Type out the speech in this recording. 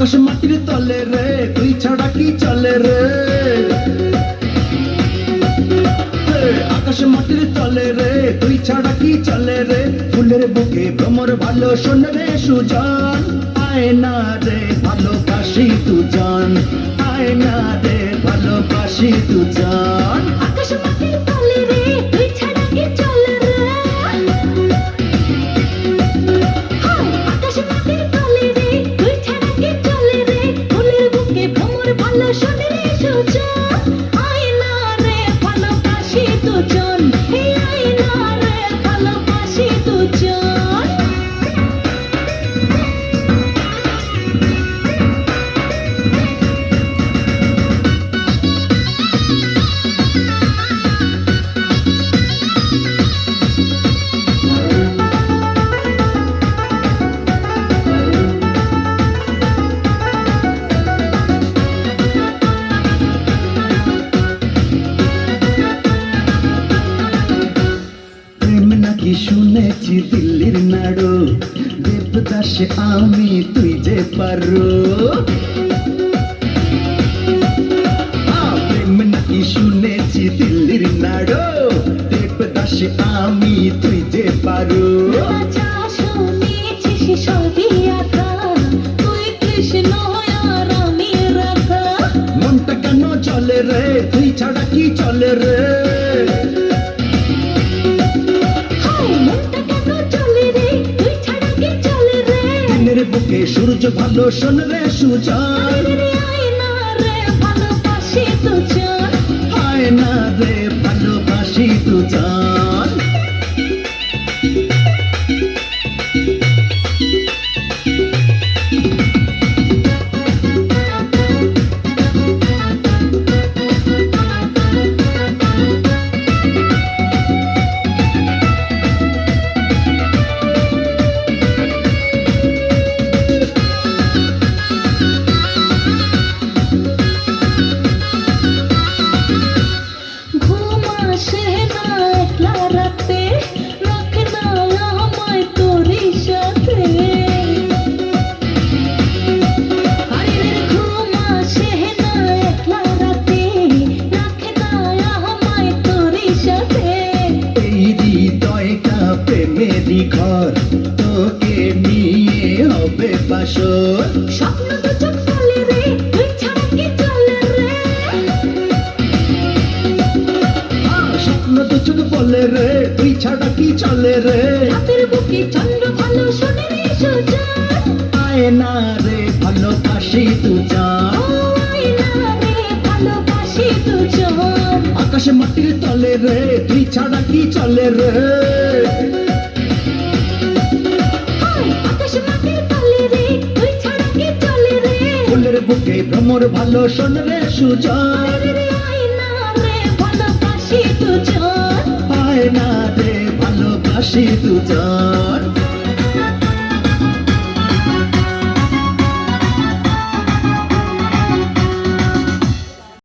আকাশ মাটির তলে রে তুই ছাড়া কি চলে রে, আকাশ মাটির তলে রে তুই ছাড়া কি চলে রে, ফুলের বুকে ভ্রমর ভালো শোন রে সুজন, আয় না রে ভালোবাসি দুজন, আয় না রে ভালোবাসি দুজন। আকাশ মাটির তলে রে তুই ছাড়া কি চলে রে, আকাশ মাটির তলে রে তুই ছাড়া কি চলে রে, ফুলের বুকে ভ্রমর ভালো শোন রে সুজন, আয় না রে ভালোবাসি দুজন, আয় না রে ভালোবাসি দুজন। প্রেম নাকি শুনেছি দিল্লির নাড়ু, দেবদাসে আমি তুই যে পারো, প্রেম নাকি শুনেছি দিল্লির নাড়ু, দেবদাসে আমি তুই যে পারো। রাজা শুনেছিস সবই আধা, তুই কৃষ্ণ আর আমি রাধা, মনটা কেন চলে রে তুই ছাড়া কি চলে রে, মনটা কেন চলে রে তুই ছাড়া কি চলে রে, দিনের বুকে সূর্য ভালো শোন রে সুজন, আয় না রে ভালোবাসি দুজন। আয় না রে ভালোবাসি দুজন। ঘুম আসে না একলা রাতে, রাখ না আমায় তোরই সাথে, ঘুম আসে না একলা রাতে, রাখ না আমায় তোরই সাথে, এই হৃদয়টা প্রেমেরই ঘর, তোকে নিয়ে হবে বাসর, স্বপ্ন দু চোখ চলে রে তুই ছাড়া কি চলে রে, স্বপ্ন তো চোখ বলে রে তুই ছাড়া কি চলে রে, রাতের বুকে চন্দ্র ভালো শোনে রে সুজন, আয় না রে ভালোবাসি দুজন, আয় না রে ভালোবাসি দুজন। আকাশে মাটির তলে রে তুই ছাড়া কি চলে রে, আকাশ মাটির তলে রে তুই ছাড়া কি চলে রে, ফুলের বুকে ভ্রমর ভালো শোন রে সুজন, আয় না রে ভালোবাসি দুজন। আয় না রে ভালোবাসি দুজন।